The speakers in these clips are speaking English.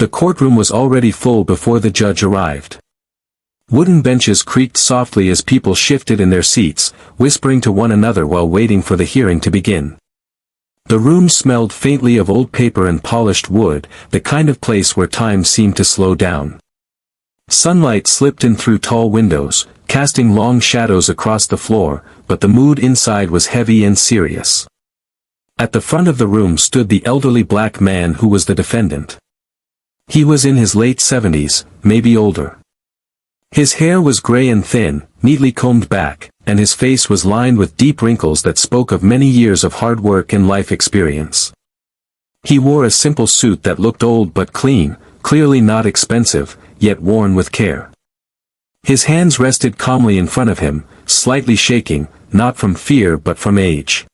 The courtroom was already full before the judge arrived. Wooden benches creaked softly as people shifted in their seats, whispering to one another while waiting for the hearing to begin. The room smelled faintly of old paper and polished wood, the kind of place where time seemed to slow down. Sunlight slipped in through tall windows, casting long shadows across the floor, but the mood inside was heavy and serious. At the front of the room stood the elderly black man who was the defendant. He was in his late 70s, maybe older. His hair was gray and thin, neatly combed back, and his face was lined with deep wrinkles that spoke of many years of hard work and life experience. He wore a simple suit that looked old but clean, clearly not expensive, yet worn with care. His hands rested calmly in front of him, slightly shaking, not from fear but from age.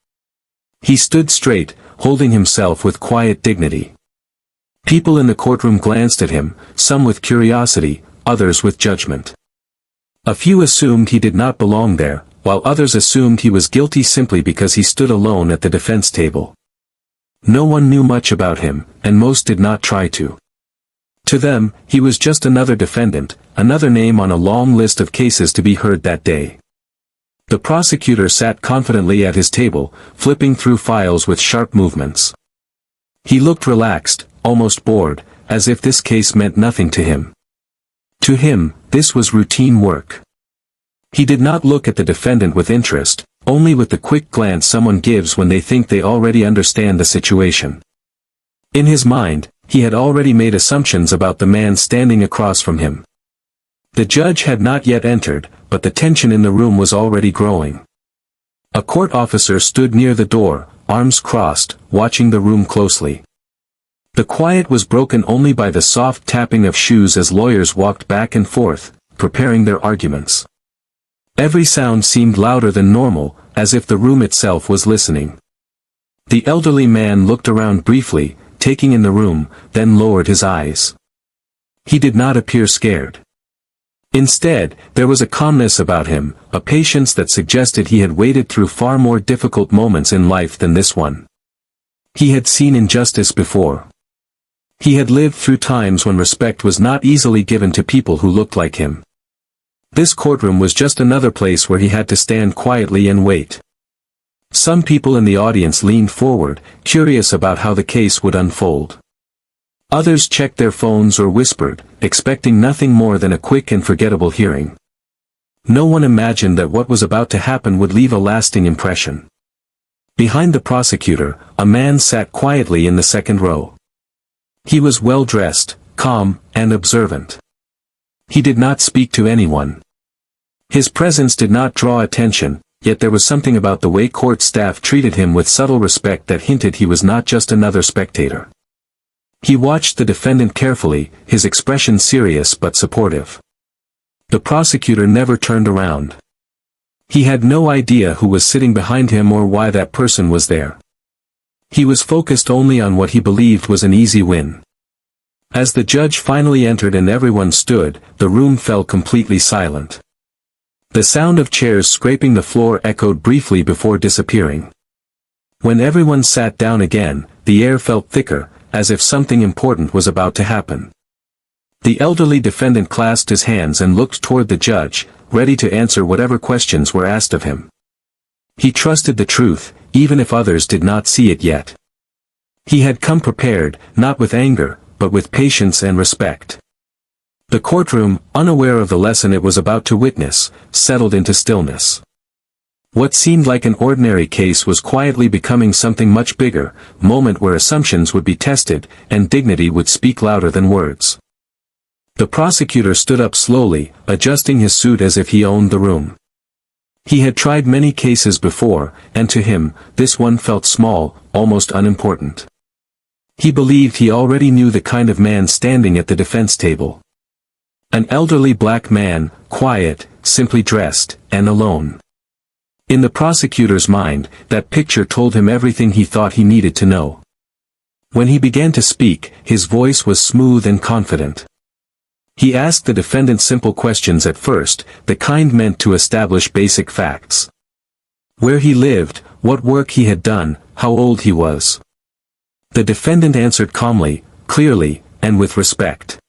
He stood straight, holding himself with quiet dignity. People in the courtroom glanced at him, some with curiosity, others with judgment. A few assumed he did not belong there, while others assumed he was guilty simply because he stood alone at the defense table. No one knew much about him, and most did not try to. To them, he was just another defendant, another name on a long list of cases to be heard that day. The prosecutor sat confidently at his table, flipping through files with sharp movements. He looked relaxed, almost bored, as if this case meant nothing to him. To him, this was routine work. He did not look at the defendant with interest, only with the quick glance someone gives when they think they already understand the situation. In his mind, he had already made assumptions about the man standing across from him. The judge had not yet entered, but the tension in the room was already growing. A court officer stood near the door, arms crossed, watching the room closely. The quiet was broken only by the soft tapping of shoes as lawyers walked back and forth, preparing their arguments. Every sound seemed louder than normal, as if the room itself was listening. The elderly man looked around briefly, taking in the room, then lowered his eyes. He did not appear scared. Instead, there was a calmness about him, a patience that suggested he had waded through far more difficult moments in life than this one. He had seen injustice before. He had lived through times when respect was not easily given to people who looked like him. This courtroom was just another place where he had to stand quietly and wait. Some people in the audience leaned forward, curious about how the case would unfold. Others checked their phones or whispered, expecting nothing more than a quick and forgettable hearing. No one imagined that what was about to happen would leave a lasting impression. Behind the prosecutor, a man sat quietly in the second row. He was well dressed, calm, and observant. He did not speak to anyone. His presence did not draw attention, yet there was something about the way court staff treated him with subtle respect that hinted he was not just another spectator. He watched the defendant carefully, his expression serious but supportive. The prosecutor never turned around. He had no idea who was sitting behind him or why that person was there. He was focused only on what he believed was an easy win. As the judge finally entered and everyone stood, the room fell completely silent. The sound of chairs scraping the floor echoed briefly before disappearing. When everyone sat down again, the air felt thicker, as if something important was about to happen. The elderly defendant clasped his hands and looked toward the judge, ready to answer whatever questions were asked of him. He trusted the truth, even if others did not see it yet. He had come prepared, not with anger, but with patience and respect. The courtroom, unaware of the lesson it was about to witness, settled into stillness. What seemed like an ordinary case was quietly becoming something much bigger, a moment where assumptions would be tested, and dignity would speak louder than words. The prosecutor stood up slowly, adjusting his suit as if he owned the room. He had tried many cases before, and to him, this one felt small, almost unimportant. He believed he already knew the kind of man standing at the defense table. An elderly black man, quiet, simply dressed, and alone. In the prosecutor's mind, that picture told him everything he thought he needed to know. When he began to speak, his voice was smooth and confident. He asked the defendant simple questions at first, the kind meant to establish basic facts. Where he lived, what work he had done, how old he was. The defendant answered calmly, clearly, and with respect.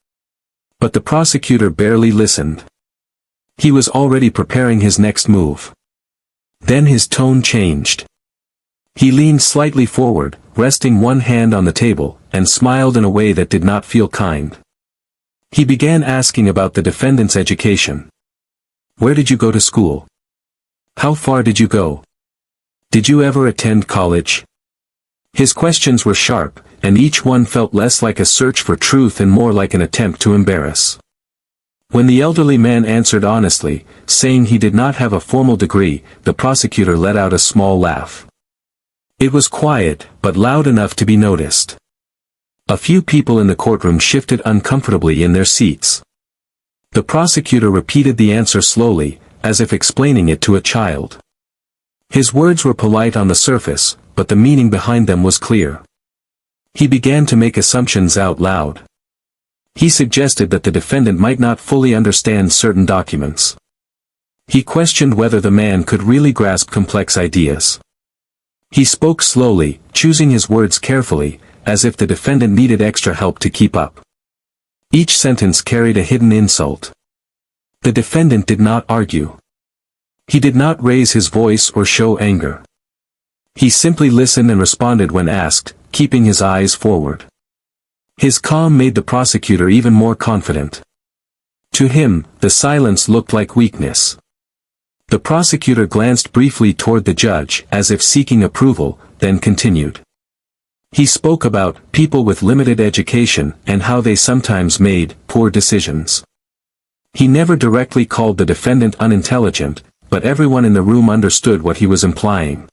But the prosecutor barely listened. He was already preparing his next move. Then his tone changed. He leaned slightly forward, resting one hand on the table, and smiled in a way that did not feel kind. He began asking about the defendant's education. Where did you go to school? How far did you go? Did you ever attend college? His questions were sharp, and each one felt less like a search for truth and more like an attempt to embarrass. When the elderly man answered honestly, saying he did not have a formal degree, the prosecutor let out a small laugh. It was quiet, but loud enough to be noticed. A few people in the courtroom shifted uncomfortably in their seats. The prosecutor repeated the answer slowly, as if explaining it to a child. His words were polite on the surface, but the meaning behind them was clear. He began to make assumptions out loud. He suggested that the defendant might not fully understand certain documents. He questioned whether the man could really grasp complex ideas. He spoke slowly, choosing his words carefully, as if the defendant needed extra help to keep up. Each sentence carried a hidden insult. The defendant did not argue. He did not raise his voice or show anger. He simply listened and responded when asked, keeping his eyes forward. His calm made the prosecutor even more confident. To him, the silence looked like weakness. The prosecutor glanced briefly toward the judge as if seeking approval, then continued. He spoke about people with limited education and how they sometimes made poor decisions. He never directly called the defendant unintelligent, but everyone in the room understood what he was implying.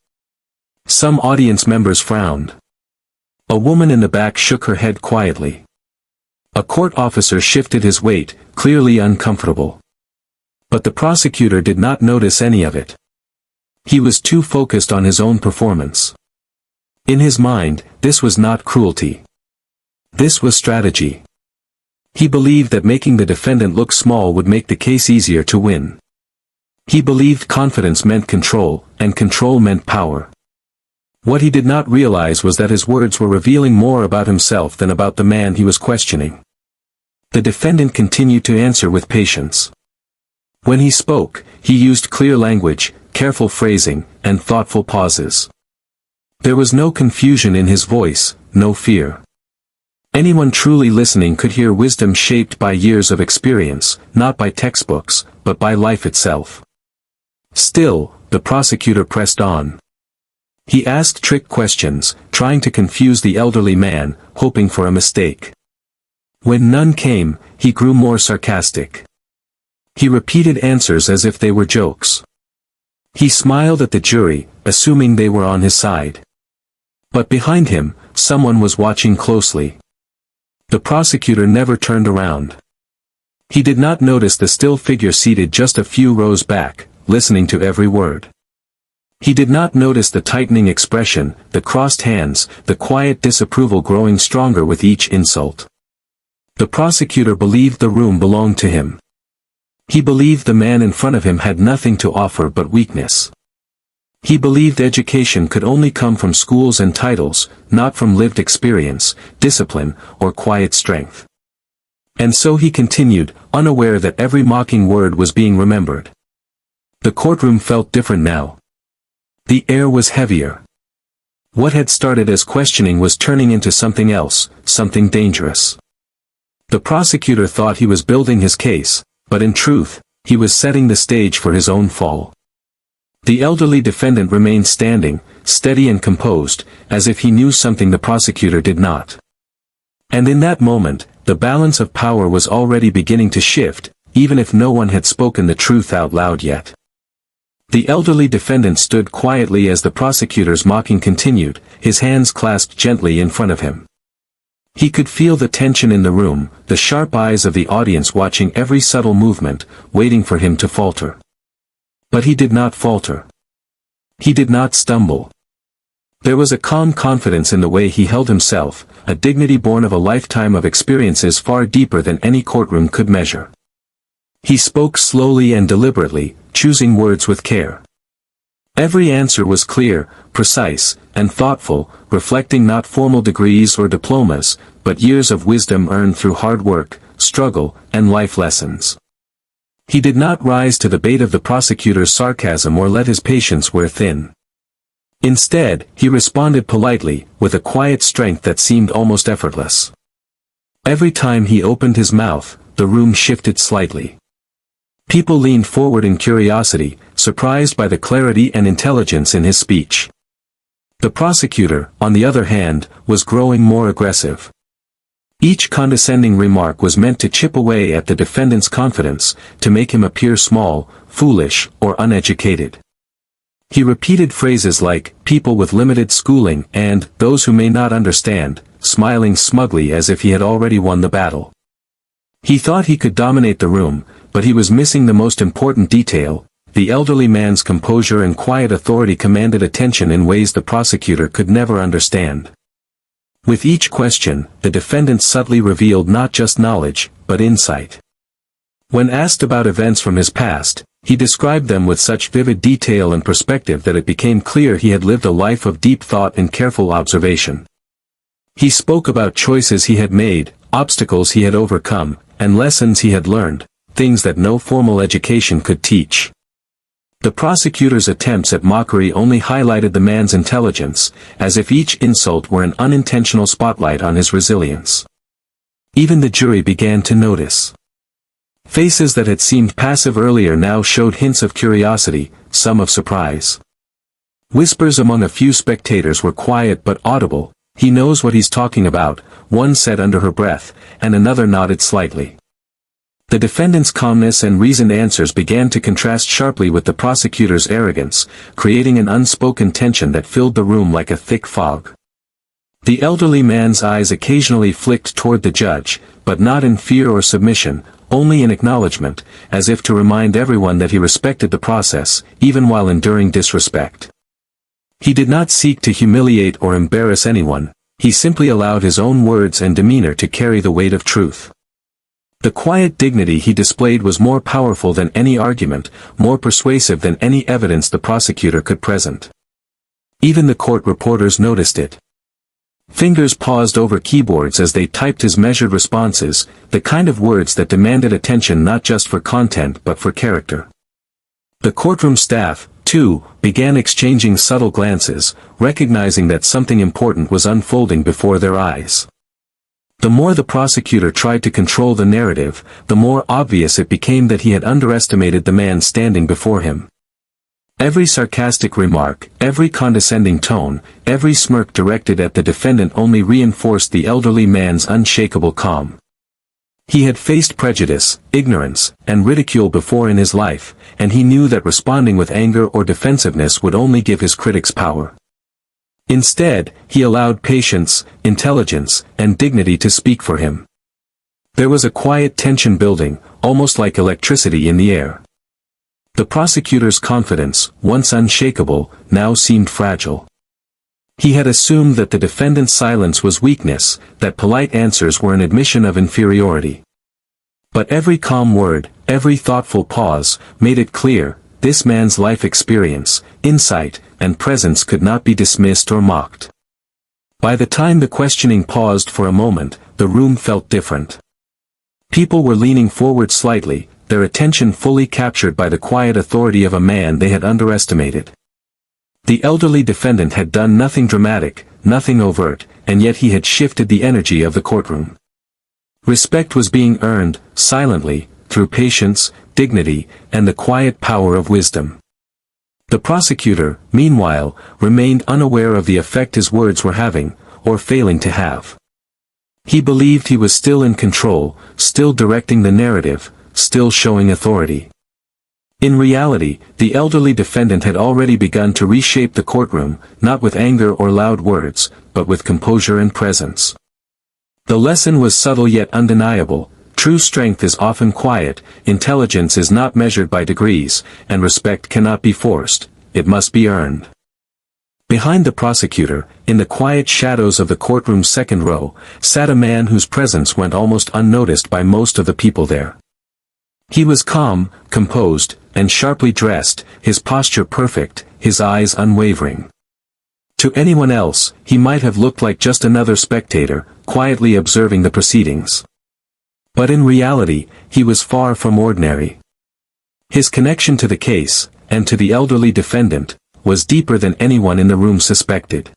Some audience members frowned. A woman in the back shook her head quietly. A court officer shifted his weight, clearly uncomfortable. But the prosecutor did not notice any of it. He was too focused on his own performance. In his mind, this was not cruelty. This was strategy. He believed that making the defendant look small would make the case easier to win. He believed confidence meant control, and control meant power. What he did not realize was that his words were revealing more about himself than about the man he was questioning. The defendant continued to answer with patience. When he spoke, he used clear language, careful phrasing, and thoughtful pauses. There was no confusion in his voice, no fear. Anyone truly listening could hear wisdom shaped by years of experience, not by textbooks, but by life itself. Still, the prosecutor pressed on. He asked trick questions, trying to confuse the elderly man, hoping for a mistake. When none came, he grew more sarcastic. He repeated answers as if they were jokes. He smiled at the jury, assuming they were on his side. But behind him, someone was watching closely. The prosecutor never turned around. He did not notice the still figure seated just a few rows back, listening to every word. He did not notice the tightening expression, the crossed hands, the quiet disapproval growing stronger with each insult. The prosecutor believed the room belonged to him. He believed the man in front of him had nothing to offer but weakness. He believed education could only come from schools and titles, not from lived experience, discipline, or quiet strength. And so he continued, unaware that every mocking word was being remembered. The courtroom felt different now. The air was heavier. What had started as questioning was turning into something else, something dangerous. The prosecutor thought he was building his case, but in truth, he was setting the stage for his own fall. The elderly defendant remained standing, steady and composed, as if he knew something the prosecutor did not. And in that moment, the balance of power was already beginning to shift, even if no one had spoken the truth out loud yet. The elderly defendant stood quietly as the prosecutor's mocking continued, his hands clasped gently in front of him. He could feel the tension in the room, the sharp eyes of the audience watching every subtle movement, waiting for him to falter. But he did not falter. He did not stumble. There was a calm confidence in the way he held himself, a dignity born of a lifetime of experiences far deeper than any courtroom could measure. He spoke slowly and deliberately, choosing words with care. Every answer was clear, precise, and thoughtful, reflecting not formal degrees or diplomas, but years of wisdom earned through hard work, struggle, and life lessons. He did not rise to the bait of the prosecutor's sarcasm or let his patience wear thin. Instead, he responded politely, with a quiet strength that seemed almost effortless. Every time he opened his mouth, the room shifted slightly. People leaned forward in curiosity, surprised by the clarity and intelligence in his speech. The prosecutor, on the other hand, was growing more aggressive. Each condescending remark was meant to chip away at the defendant's confidence, to make him appear small, foolish, or uneducated. He repeated phrases like, people with limited schooling, and, those who may not understand, smiling smugly as if he had already won the battle. He thought he could dominate the room, but he was missing the most important detail. The elderly man's composure and quiet authority commanded attention in ways the prosecutor could never understand. With each question, the defendant subtly revealed not just knowledge, but insight. When asked about events from his past, he described them with such vivid detail and perspective that it became clear he had lived a life of deep thought and careful observation. He spoke about choices he had made, obstacles he had overcome, and lessons he had learned, things that no formal education could teach. The prosecutor's attempts at mockery only highlighted the man's intelligence, as if each insult were an unintentional spotlight on his resilience. Even the jury began to notice. Faces that had seemed passive earlier now showed hints of curiosity, some of surprise. Whispers among a few spectators were quiet but audible. "He knows what he's talking about," one said under her breath, and another nodded slightly. The defendant's calmness and reasoned answers began to contrast sharply with the prosecutor's arrogance, creating an unspoken tension that filled the room like a thick fog. The elderly man's eyes occasionally flicked toward the judge, but not in fear or submission, only in acknowledgement, as if to remind everyone that he respected the process, even while enduring disrespect. He did not seek to humiliate or embarrass anyone, he simply allowed his own words and demeanor to carry the weight of truth. The quiet dignity he displayed was more powerful than any argument, more persuasive than any evidence the prosecutor could present. Even the court reporters noticed it. Fingers paused over keyboards as they typed his measured responses, the kind of words that demanded attention not just for content but for character. The courtroom staff, too, began exchanging subtle glances, recognizing that something important was unfolding before their eyes. The more the prosecutor tried to control the narrative, the more obvious it became that he had underestimated the man standing before him. Every sarcastic remark, every condescending tone, every smirk directed at the defendant only reinforced the elderly man's unshakable calm. He had faced prejudice, ignorance, and ridicule before in his life, and he knew that responding with anger or defensiveness would only give his critics power. Instead, he allowed patience, intelligence, and dignity to speak for him. There was a quiet tension building, almost like electricity in the air. The prosecutor's confidence, once unshakable, now seemed fragile. He had assumed that the defendant's silence was weakness, that polite answers were an admission of inferiority. But every calm word, every thoughtful pause, made it clear, this man's life experience, insight, and presence could not be dismissed or mocked. By the time the questioning paused for a moment, the room felt different. People were leaning forward slightly, their attention fully captured by the quiet authority of a man they had underestimated. The elderly defendant had done nothing dramatic, nothing overt, and yet he had shifted the energy of the courtroom. Respect was being earned, silently, through patience, dignity, and the quiet power of wisdom. The prosecutor, meanwhile, remained unaware of the effect his words were having, or failing to have. He believed he was still in control, still directing the narrative, still showing authority. In reality, the elderly defendant had already begun to reshape the courtroom, not with anger or loud words, but with composure and presence. The lesson was subtle yet undeniable. True strength is often quiet, intelligence is not measured by degrees, and respect cannot be forced, it must be earned. Behind the prosecutor, in the quiet shadows of the courtroom's second row, sat a man whose presence went almost unnoticed by most of the people there. He was calm, composed, and sharply dressed, his posture perfect, his eyes unwavering. To anyone else, he might have looked like just another spectator, quietly observing the proceedings. But in reality, he was far from ordinary. His connection to the case, and to the elderly defendant, was deeper than anyone in the room suspected.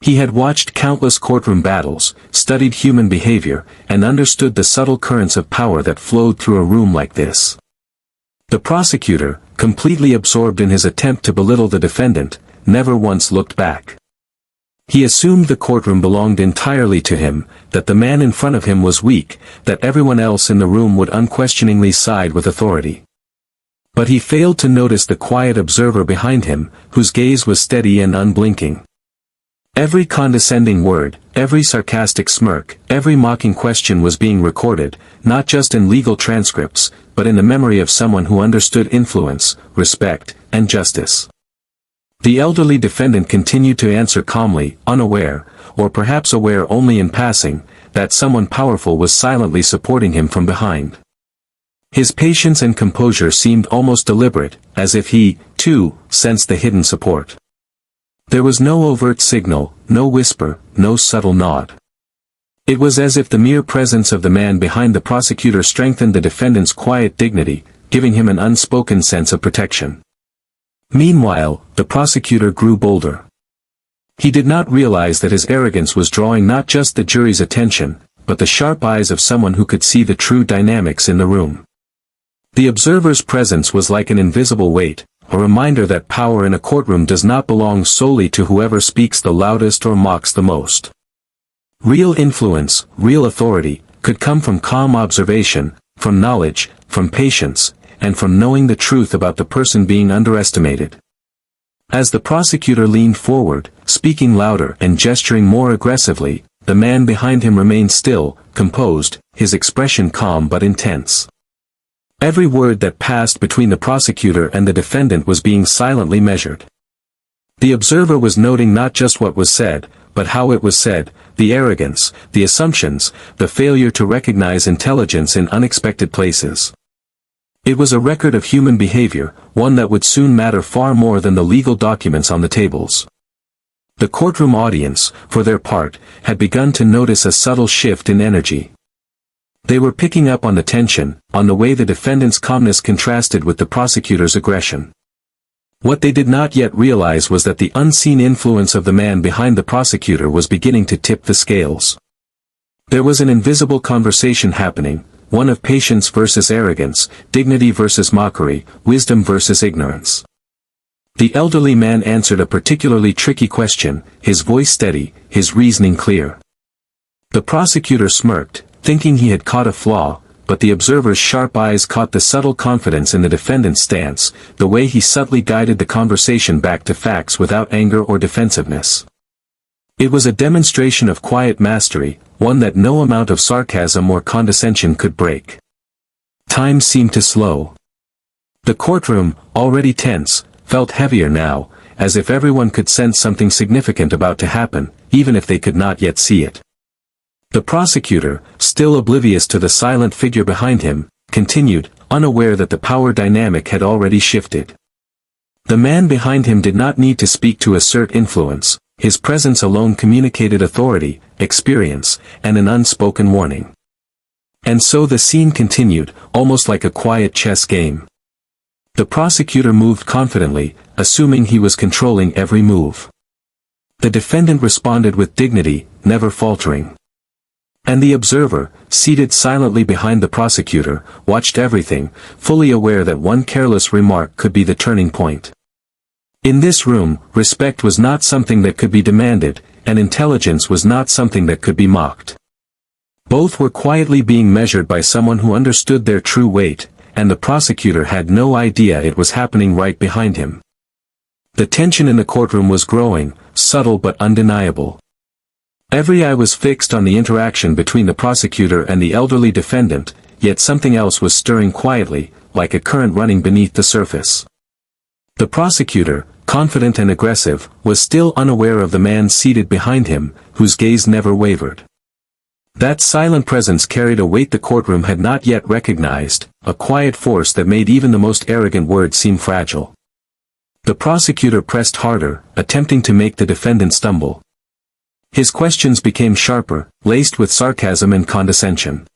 He had watched countless courtroom battles, studied human behavior, and understood the subtle currents of power that flowed through a room like this. The prosecutor, completely absorbed in his attempt to belittle the defendant, never once looked back. He assumed the courtroom belonged entirely to him, that the man in front of him was weak, that everyone else in the room would unquestioningly side with authority. But he failed to notice the quiet observer behind him, whose gaze was steady and unblinking. Every condescending word, every sarcastic smirk, every mocking question was being recorded, not just in legal transcripts, but in the memory of someone who understood influence, respect, and justice. The elderly defendant continued to answer calmly, unaware, or perhaps aware only in passing, that someone powerful was silently supporting him from behind. His patience and composure seemed almost deliberate, as if he, too, sensed the hidden support. There was no overt signal, no whisper, no subtle nod. It was as if the mere presence of the man behind the prosecutor strengthened the defendant's quiet dignity, giving him an unspoken sense of protection. Meanwhile, the prosecutor grew bolder. He did not realize that his arrogance was drawing not just the jury's attention, but the sharp eyes of someone who could see the true dynamics in the room. The observer's presence was like an invisible weight, a reminder that power in a courtroom does not belong solely to whoever speaks the loudest or mocks the most. Real influence, real authority, could come from calm observation, from knowledge, from patience, and from knowing the truth about the person being underestimated. As the prosecutor leaned forward, speaking louder and gesturing more aggressively, the man behind him remained still, composed, his expression calm but intense. Every word that passed between the prosecutor and the defendant was being silently measured. The observer was noting not just what was said, but how it was said, the arrogance, the assumptions, the failure to recognize intelligence in unexpected places. It was a record of human behavior, one that would soon matter far more than the legal documents on the tables. The courtroom audience, for their part, had begun to notice a subtle shift in energy. They were picking up on the tension, on the way the defendant's calmness contrasted with the prosecutor's aggression. What they did not yet realize was that the unseen influence of the man behind the prosecutor was beginning to tip the scales. There was an invisible conversation happening, one of patience versus arrogance, dignity versus mockery, wisdom versus ignorance. The elderly man answered a particularly tricky question, his voice steady, his reasoning clear. The prosecutor smirked, thinking he had caught a flaw, but the observer's sharp eyes caught the subtle confidence in the defendant's stance, the way he subtly guided the conversation back to facts without anger or defensiveness. It was a demonstration of quiet mastery, one that no amount of sarcasm or condescension could break. Time seemed to slow. The courtroom, already tense, felt heavier now, as if everyone could sense something significant about to happen, even if they could not yet see it. The prosecutor, still oblivious to the silent figure behind him, continued, unaware that the power dynamic had already shifted. The man behind him did not need to speak to assert influence, his presence alone communicated authority, experience, and an unspoken warning. And so the scene continued, almost like a quiet chess game. The prosecutor moved confidently, assuming he was controlling every move. The defendant responded with dignity, never faltering. And the observer, seated silently behind the prosecutor, watched everything, fully aware that one careless remark could be the turning point. In this room, respect was not something that could be demanded, and intelligence was not something that could be mocked. Both were quietly being measured by someone who understood their true weight, and the prosecutor had no idea it was happening right behind him. The tension in the courtroom was growing, subtle but undeniable. Every eye was fixed on the interaction between the prosecutor and the elderly defendant, yet something else was stirring quietly, like a current running beneath the surface. The prosecutor, confident and aggressive, was still unaware of the man seated behind him, whose gaze never wavered. That silent presence carried a weight the courtroom had not yet recognized, a quiet force that made even the most arrogant words seem fragile. The prosecutor pressed harder, attempting to make the defendant stumble. His questions became sharper, laced with sarcasm and condescension.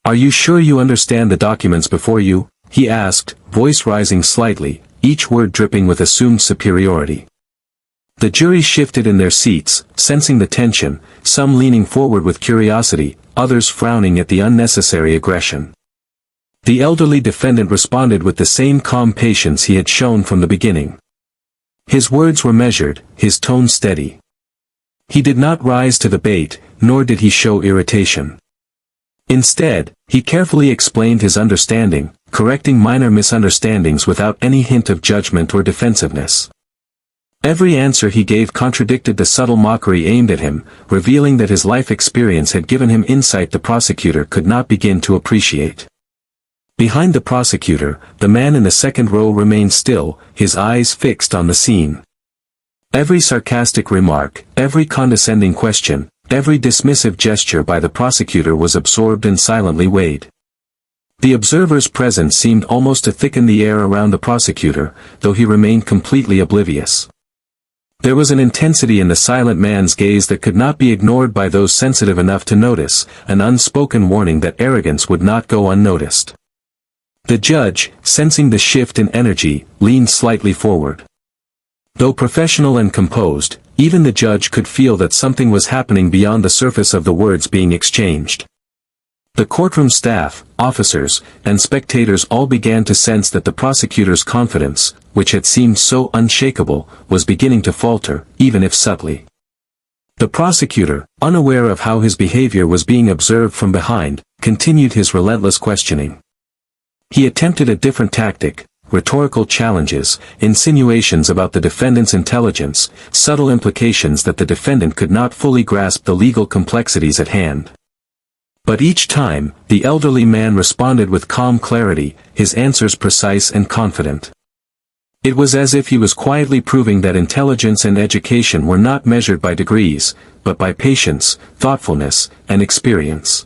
"Are you sure you understand the documents before you?" he asked, voice rising slightly, each word dripping with assumed superiority. The jury shifted in their seats, sensing the tension, some leaning forward with curiosity, others frowning at the unnecessary aggression. The elderly defendant responded with the same calm patience he had shown from the beginning. His words were measured, his tone steady. He did not rise to the bait, nor did he show irritation. Instead, he carefully explained his understanding, correcting minor misunderstandings without any hint of judgment or defensiveness. Every answer he gave contradicted the subtle mockery aimed at him, revealing that his life experience had given him insight the prosecutor could not begin to appreciate. Behind the prosecutor, the man in the second row remained still, his eyes fixed on the scene. Every sarcastic remark, every condescending question, every dismissive gesture by the prosecutor was absorbed and silently weighed. The observer's presence seemed almost to thicken the air around the prosecutor, though he remained completely oblivious. There was an intensity in the silent man's gaze that could not be ignored by those sensitive enough to notice, an unspoken warning that arrogance would not go unnoticed. The judge, sensing the shift in energy, leaned slightly forward. Though professional and composed, even the judge could feel that something was happening beyond the surface of the words being exchanged. The courtroom staff, officers, and spectators all began to sense that the prosecutor's confidence, which had seemed so unshakable, was beginning to falter, even if subtly. The prosecutor, unaware of how his behavior was being observed from behind, continued his relentless questioning. He attempted a different tactic, rhetorical challenges, insinuations about the defendant's intelligence, subtle implications that the defendant could not fully grasp the legal complexities at hand. But each time, the elderly man responded with calm clarity, his answers precise and confident. It was as if he was quietly proving that intelligence and education were not measured by degrees, but by patience, thoughtfulness, and experience.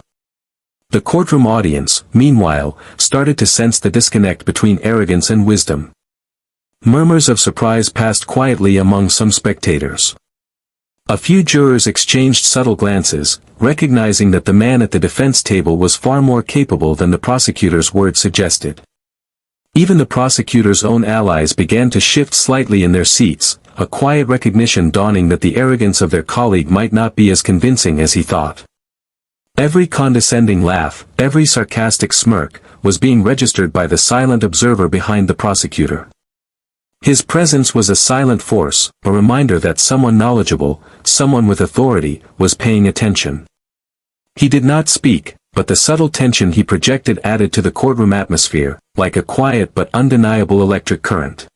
The courtroom audience, meanwhile, started to sense the disconnect between arrogance and wisdom. Murmurs of surprise passed quietly among some spectators. A few jurors exchanged subtle glances, recognizing that the man at the defense table was far more capable than the prosecutor's words suggested. Even the prosecutor's own allies began to shift slightly in their seats, a quiet recognition dawning that the arrogance of their colleague might not be as convincing as he thought. Every condescending laugh, every sarcastic smirk, was being registered by the silent observer behind the prosecutor. His presence was a silent force, a reminder that someone knowledgeable, someone with authority, was paying attention. He did not speak, but the subtle tension he projected added to the courtroom atmosphere, like a quiet but undeniable electric current.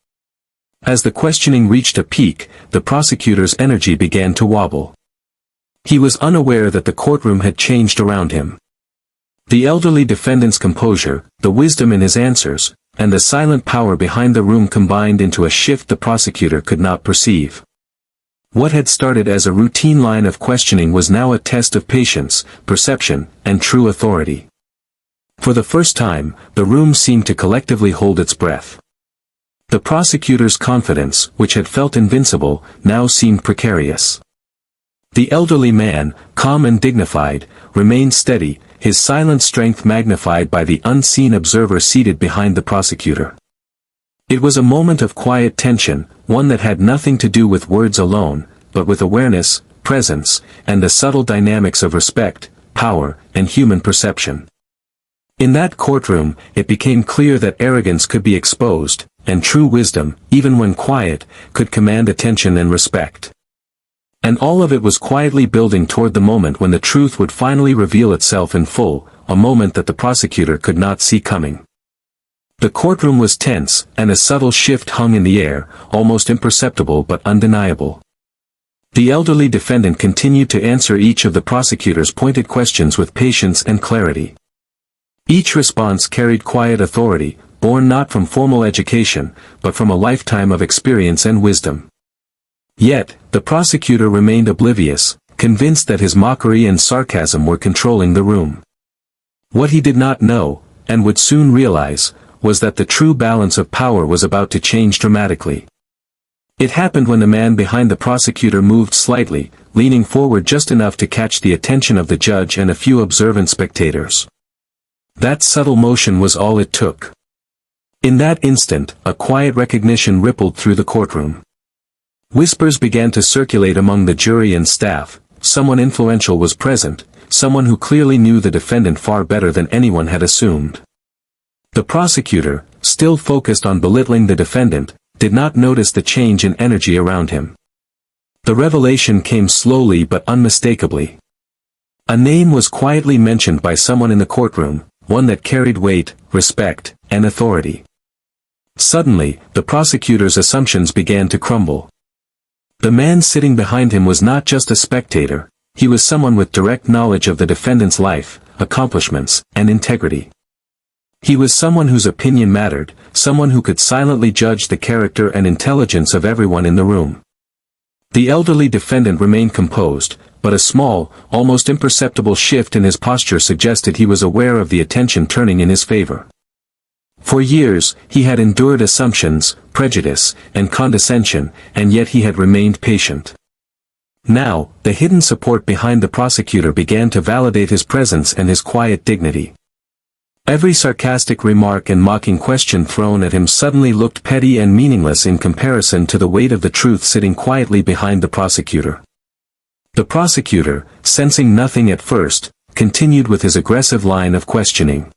As the questioning reached a peak, the prosecutor's energy began to wobble. He was unaware that the courtroom had changed around him. The elderly defendant's composure, the wisdom in his answers, and the silent power behind the room combined into a shift the prosecutor could not perceive. What had started as a routine line of questioning was now a test of patience, perception, and true authority. For the first time, the room seemed to collectively hold its breath. The prosecutor's confidence, which had felt invincible, now seemed precarious. The elderly man, calm and dignified, remained steady, his silent strength magnified by the unseen observer seated behind the prosecutor. It was a moment of quiet tension, one that had nothing to do with words alone, but with awareness, presence, and the subtle dynamics of respect, power, and human perception. In that courtroom, it became clear that arrogance could be exposed, and true wisdom, even when quiet, could command attention and respect. And all of it was quietly building toward the moment when the truth would finally reveal itself in full, a moment that the prosecutor could not see coming. The courtroom was tense, and a subtle shift hung in the air, almost imperceptible but undeniable. The elderly defendant continued to answer each of the prosecutor's pointed questions with patience and clarity. Each response carried quiet authority, born not from formal education, but from a lifetime of experience and wisdom. Yet, the prosecutor remained oblivious, convinced that his mockery and sarcasm were controlling the room. What he did not know, and would soon realize, was that the true balance of power was about to change dramatically. It happened when the man behind the prosecutor moved slightly, leaning forward just enough to catch the attention of the judge and a few observant spectators. That subtle motion was all it took. In that instant, a quiet recognition rippled through the courtroom. Whispers began to circulate among the jury and staff. Someone influential was present, someone who clearly knew the defendant far better than anyone had assumed. The prosecutor, still focused on belittling the defendant, did not notice the change in energy around him. The revelation came slowly but unmistakably. A name was quietly mentioned by someone in the courtroom, one that carried weight, respect, and authority. Suddenly, the prosecutor's assumptions began to crumble. The man sitting behind him was not just a spectator, he was someone with direct knowledge of the defendant's life, accomplishments, and integrity. He was someone whose opinion mattered, someone who could silently judge the character and intelligence of everyone in the room. The elderly defendant remained composed, but a small, almost imperceptible shift in his posture suggested he was aware of the attention turning in his favor. For years, he had endured assumptions, prejudice, and condescension, and yet he had remained patient. Now, the hidden support behind the prosecutor began to validate his presence and his quiet dignity. Every sarcastic remark and mocking question thrown at him suddenly looked petty and meaningless in comparison to the weight of the truth sitting quietly behind the prosecutor. The prosecutor, sensing nothing at first, continued with his aggressive line of questioning.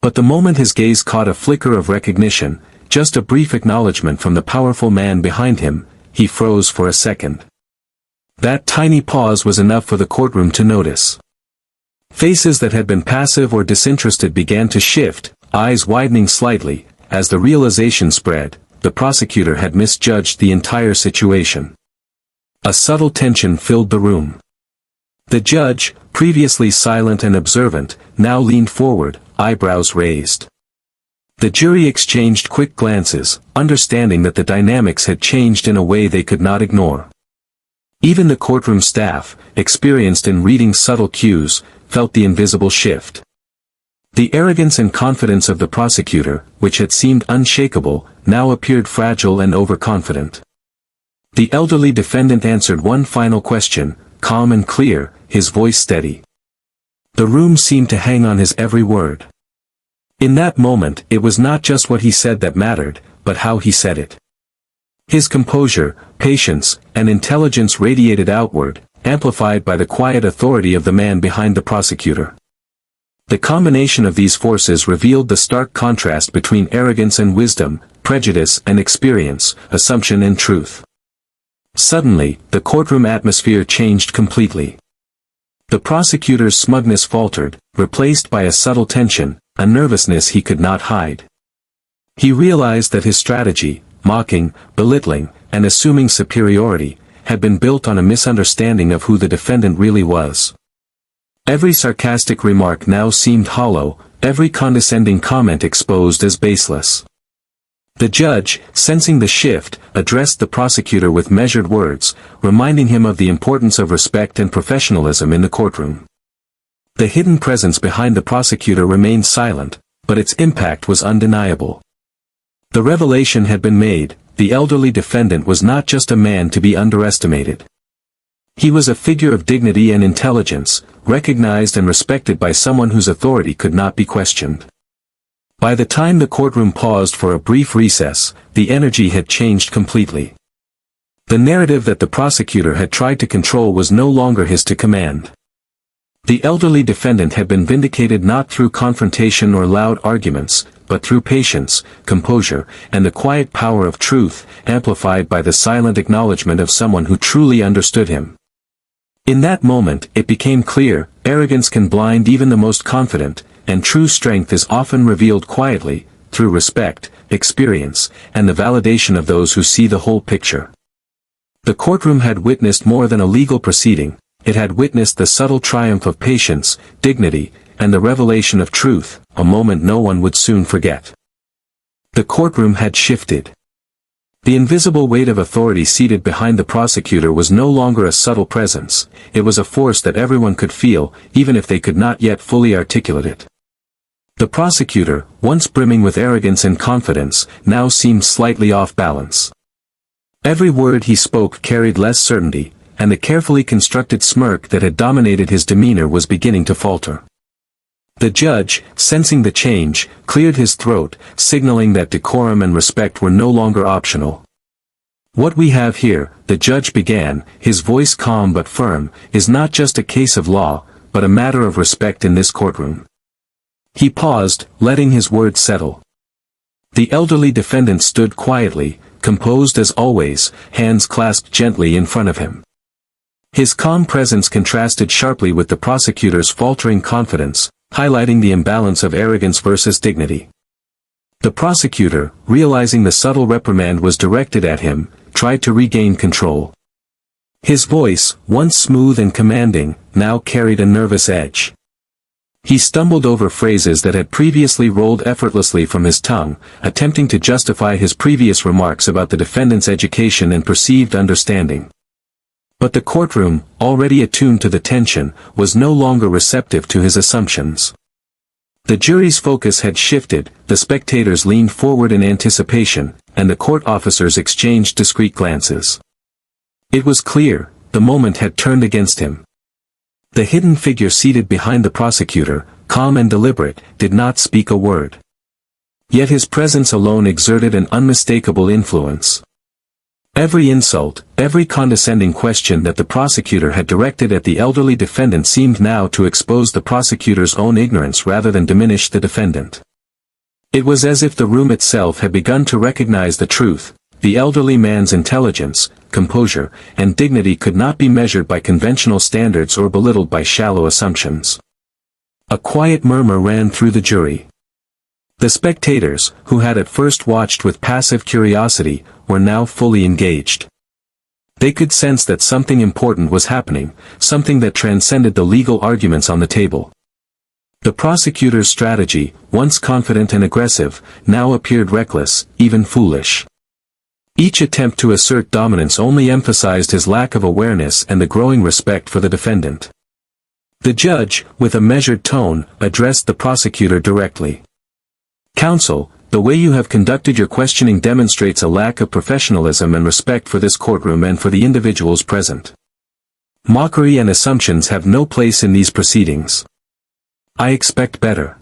But the moment his gaze caught a flicker of recognition, just a brief acknowledgement from the powerful man behind him, he froze for a second. That tiny pause was enough for the courtroom to notice. Faces that had been passive or disinterested began to shift, eyes widening slightly, as the realization spread, the prosecutor had misjudged the entire situation. A subtle tension filled the room. The judge, previously silent and observant, now leaned forward, eyebrows raised. The jury exchanged quick glances, understanding that the dynamics had changed in a way they could not ignore. Even the courtroom staff, experienced in reading subtle cues, felt the invisible shift. The arrogance and confidence of the prosecutor, which had seemed unshakable, now appeared fragile and overconfident. The elderly defendant answered one final question, calm and clear, his voice steady. The room seemed to hang on his every word. In that moment, it was not just what he said that mattered, but how he said it. His composure, patience, and intelligence radiated outward, amplified by the quiet authority of the man behind the prosecutor. The combination of these forces revealed the stark contrast between arrogance and wisdom, prejudice and experience, assumption and truth. Suddenly, the courtroom atmosphere changed completely. The prosecutor's smugness faltered, replaced by a subtle tension, a nervousness he could not hide. He realized that his strategy, mocking, belittling, and assuming superiority, had been built on a misunderstanding of who the defendant really was. Every sarcastic remark now seemed hollow, every condescending comment exposed as baseless. The judge, sensing the shift, addressed the prosecutor with measured words, reminding him of the importance of respect and professionalism in the courtroom. The hidden presence behind the prosecutor remained silent, but its impact was undeniable. The revelation had been made. The elderly defendant was not just a man to be underestimated. He was a figure of dignity and intelligence, recognized and respected by someone whose authority could not be questioned. By the time the courtroom paused for a brief recess, the energy had changed completely. The narrative that the prosecutor had tried to control was no longer his to command. The elderly defendant had been vindicated not through confrontation or loud arguments, but through patience, composure, and the quiet power of truth, amplified by the silent acknowledgement of someone who truly understood him. In that moment, it became clear, arrogance can blind even the most confident, and true strength is often revealed quietly, through respect, experience, and the validation of those who see the whole picture. The courtroom had witnessed more than a legal proceeding, it had witnessed the subtle triumph of patience, dignity, and the revelation of truth, a moment no one would soon forget. The courtroom had shifted. The invisible weight of authority seated behind the prosecutor was no longer a subtle presence, it was a force that everyone could feel, even if they could not yet fully articulate it. The prosecutor, once brimming with arrogance and confidence, now seemed slightly off balance. Every word he spoke carried less certainty, and the carefully constructed smirk that had dominated his demeanor was beginning to falter. The judge, sensing the change, cleared his throat, signaling that decorum and respect were no longer optional. "What we have here," the judge began, his voice calm but firm, "is not just a case of law, but a matter of respect in this courtroom." He paused, letting his words settle. The elderly defendant stood quietly, composed as always, hands clasped gently in front of him. His calm presence contrasted sharply with the prosecutor's faltering confidence, highlighting the imbalance of arrogance versus dignity. The prosecutor, realizing the subtle reprimand was directed at him, tried to regain control. His voice, once smooth and commanding, now carried a nervous edge. He stumbled over phrases that had previously rolled effortlessly from his tongue, attempting to justify his previous remarks about the defendant's education and perceived understanding. But the courtroom, already attuned to the tension, was no longer receptive to his assumptions. The jury's focus had shifted, the spectators leaned forward in anticipation, and the court officers exchanged discreet glances. It was clear, the moment had turned against him. The hidden figure seated behind the prosecutor, calm and deliberate, did not speak a word. Yet his presence alone exerted an unmistakable influence. Every insult, every condescending question that the prosecutor had directed at the elderly defendant seemed now to expose the prosecutor's own ignorance rather than diminish the defendant. It was as if the room itself had begun to recognize the truth: the elderly man's intelligence, composure, and dignity could not be measured by conventional standards or belittled by shallow assumptions. A quiet murmur ran through the jury. The spectators, who had at first watched with passive curiosity, were now fully engaged. They could sense that something important was happening, something that transcended the legal arguments on the table. The prosecutor's strategy, once confident and aggressive, now appeared reckless, even foolish. Each attempt to assert dominance only emphasized his lack of awareness and the growing respect for the defendant. The judge, with a measured tone, addressed the prosecutor directly. "Counsel, the way you have conducted your questioning demonstrates a lack of professionalism and respect for this courtroom and for the individuals present. Mockery and assumptions have no place in these proceedings. I expect better."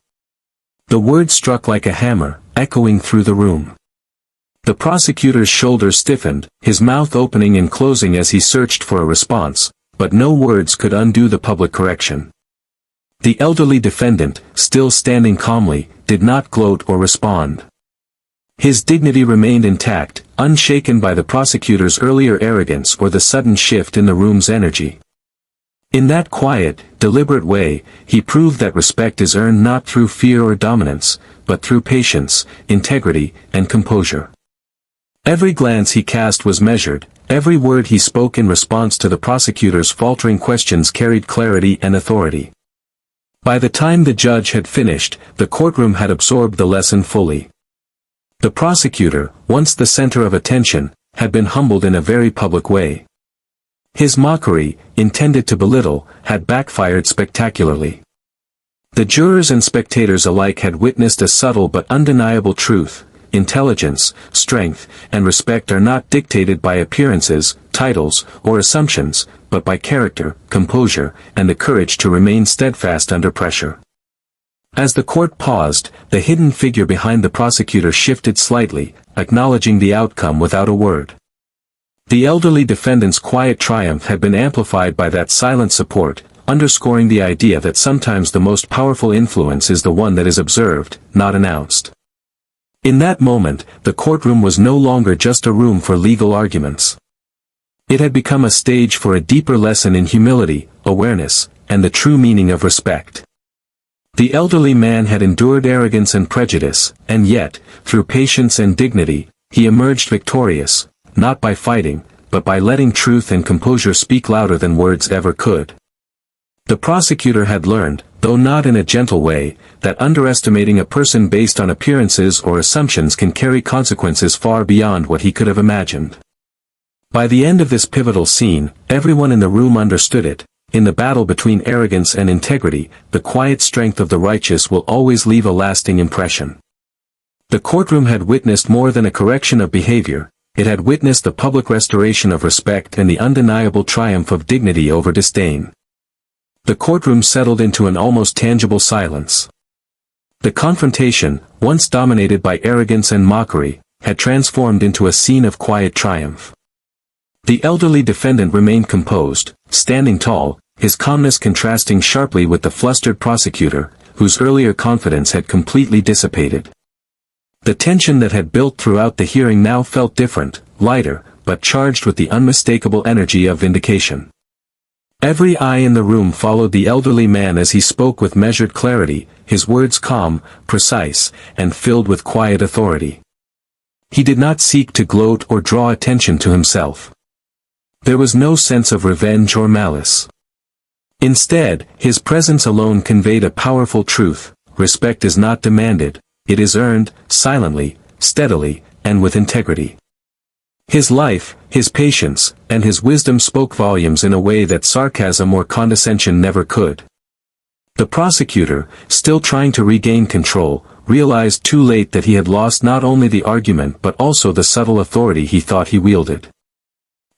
The word struck like a hammer, echoing through the room. The prosecutor's shoulders stiffened, his mouth opening and closing as he searched for a response, but no words could undo the public correction. The elderly defendant, still standing calmly, did not gloat or respond. His dignity remained intact, unshaken by the prosecutor's earlier arrogance or the sudden shift in the room's energy. In that quiet, deliberate way, he proved that respect is earned not through fear or dominance, but through patience, integrity, and composure. Every glance he cast was measured, every word he spoke in response to the prosecutor's faltering questions carried clarity and authority. By the time the judge had finished, the courtroom had absorbed the lesson fully. The prosecutor, once the center of attention, had been humbled in a very public way. His mockery, intended to belittle, had backfired spectacularly. The jurors and spectators alike had witnessed a subtle but undeniable truth: intelligence, strength, and respect are not dictated by appearances, titles, or assumptions, but by character, composure, and the courage to remain steadfast under pressure. As the court paused, the hidden figure behind the prosecutor shifted slightly, acknowledging the outcome without a word. The elderly defendant's quiet triumph had been amplified by that silent support, underscoring the idea that sometimes the most powerful influence is the one that is observed, not announced. In that moment, the courtroom was no longer just a room for legal arguments. It had become a stage for a deeper lesson in humility, awareness, and the true meaning of respect. The elderly man had endured arrogance and prejudice, and yet, through patience and dignity, he emerged victorious, not by fighting, but by letting truth and composure speak louder than words ever could. The prosecutor had learned, though not in a gentle way, that underestimating a person based on appearances or assumptions can carry consequences far beyond what he could have imagined. By the end of this pivotal scene, everyone in the room understood it. In the battle between arrogance and integrity, the quiet strength of the righteous will always leave a lasting impression. The courtroom had witnessed more than a correction of behavior. It had witnessed the public restoration of respect and the undeniable triumph of dignity over disdain. The courtroom settled into an almost tangible silence. The confrontation, once dominated by arrogance and mockery, had transformed into a scene of quiet triumph. The elderly defendant remained composed, standing tall, his calmness contrasting sharply with the flustered prosecutor, whose earlier confidence had completely dissipated. The tension that had built throughout the hearing now felt different, lighter, but charged with the unmistakable energy of vindication. Every eye in the room followed the elderly man as he spoke with measured clarity, his words calm, precise, and filled with quiet authority. He did not seek to gloat or draw attention to himself. There was no sense of revenge or malice. Instead, his presence alone conveyed a powerful truth: respect is not demanded, it is earned, silently, steadily, and with integrity. His life, his patience, and his wisdom spoke volumes in a way that sarcasm or condescension never could. The prosecutor, still trying to regain control, realized too late that he had lost not only the argument but also the subtle authority he thought he wielded.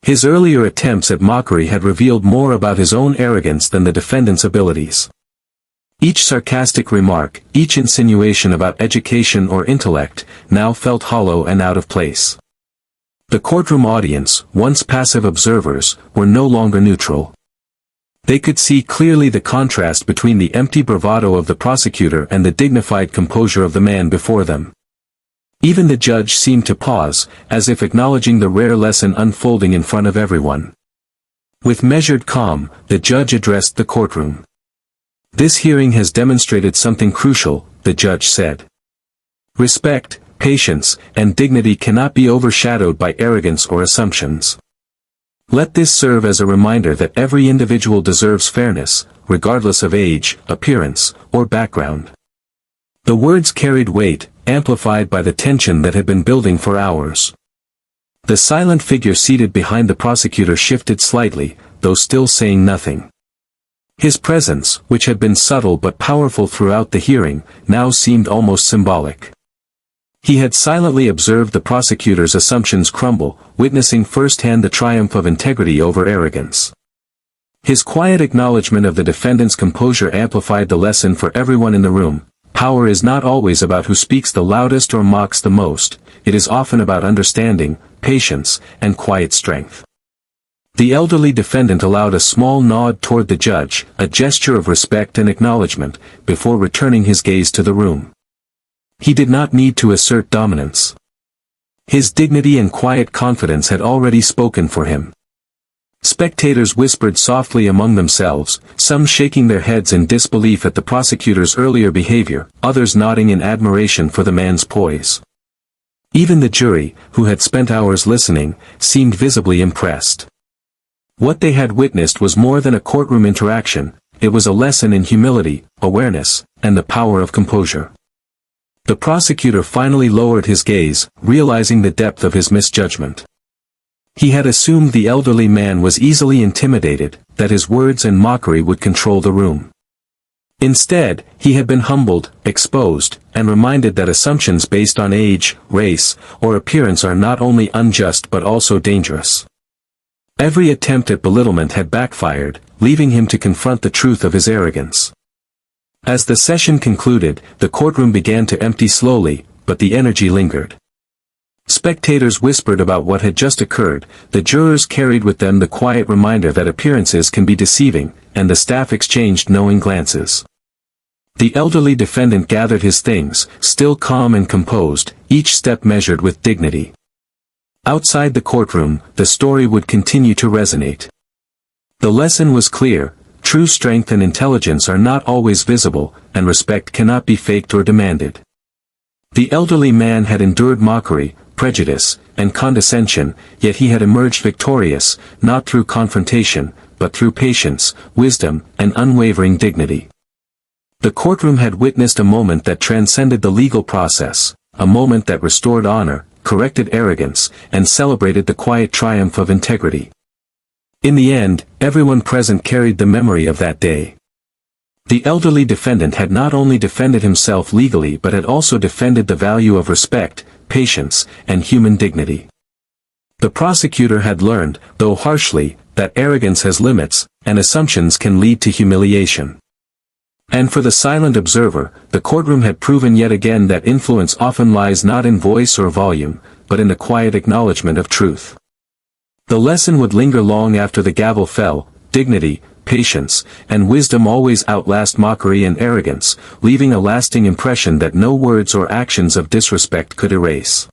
His earlier attempts at mockery had revealed more about his own arrogance than the defendant's abilities. Each sarcastic remark, each insinuation about education or intellect, now felt hollow and out of place. The courtroom audience, once passive observers, were no longer neutral. They could see clearly the contrast between the empty bravado of the prosecutor and the dignified composure of the man before them. Even the judge seemed to pause, as if acknowledging the rare lesson unfolding in front of everyone. With measured calm, the judge addressed the courtroom. "This hearing has demonstrated something crucial," the judge said. "Respect, patience, and dignity cannot be overshadowed by arrogance or assumptions. Let this serve as a reminder that every individual deserves fairness, regardless of age, appearance, or background." The words carried weight, amplified by the tension that had been building for hours. The silent figure seated behind the prosecutor shifted slightly, though still saying nothing. His presence, which had been subtle but powerful throughout the hearing, now seemed almost symbolic. He had silently observed the prosecutor's assumptions crumble, witnessing firsthand the triumph of integrity over arrogance. His quiet acknowledgement of the defendant's composure amplified the lesson for everyone in the room. Power is not always about who speaks the loudest or mocks the most, it is often about understanding, patience, and quiet strength. The elderly defendant allowed a small nod toward the judge, a gesture of respect and acknowledgement, before returning his gaze to the room. He did not need to assert dominance. His dignity and quiet confidence had already spoken for him. Spectators whispered softly among themselves, some shaking their heads in disbelief at the prosecutor's earlier behavior, others nodding in admiration for the man's poise. Even the jury, who had spent hours listening, seemed visibly impressed. What they had witnessed was more than a courtroom interaction, it was a lesson in humility, awareness, and the power of composure. The prosecutor finally lowered his gaze, realizing the depth of his misjudgment. He had assumed the elderly man was easily intimidated, that his words and mockery would control the room. Instead, he had been humbled, exposed, and reminded that assumptions based on age, race, or appearance are not only unjust but also dangerous. Every attempt at belittlement had backfired, leaving him to confront the truth of his arrogance. As the session concluded, the courtroom began to empty slowly, but the energy lingered. Spectators whispered about what had just occurred, the jurors carried with them the quiet reminder that appearances can be deceiving, and the staff exchanged knowing glances. The elderly defendant gathered his things, still calm and composed, each step measured with dignity. Outside the courtroom, the story would continue to resonate. The lesson was clear: true strength and intelligence are not always visible, and respect cannot be faked or demanded. The elderly man had endured mockery, prejudice, and condescension, yet he had emerged victorious, not through confrontation, but through patience, wisdom, and unwavering dignity. The courtroom had witnessed a moment that transcended the legal process, a moment that restored honor, corrected arrogance, and celebrated the quiet triumph of integrity. In the end, everyone present carried the memory of that day. The elderly defendant had not only defended himself legally but had also defended the value of respect, patience, and human dignity. The prosecutor had learned, though harshly, that arrogance has limits, and assumptions can lead to humiliation. And for the silent observer, the courtroom had proven yet again that influence often lies not in voice or volume, but in the quiet acknowledgement of truth. The lesson would linger long after the gavel fell: dignity, patience, and wisdom always outlast mockery and arrogance, leaving a lasting impression that no words or actions of disrespect could erase.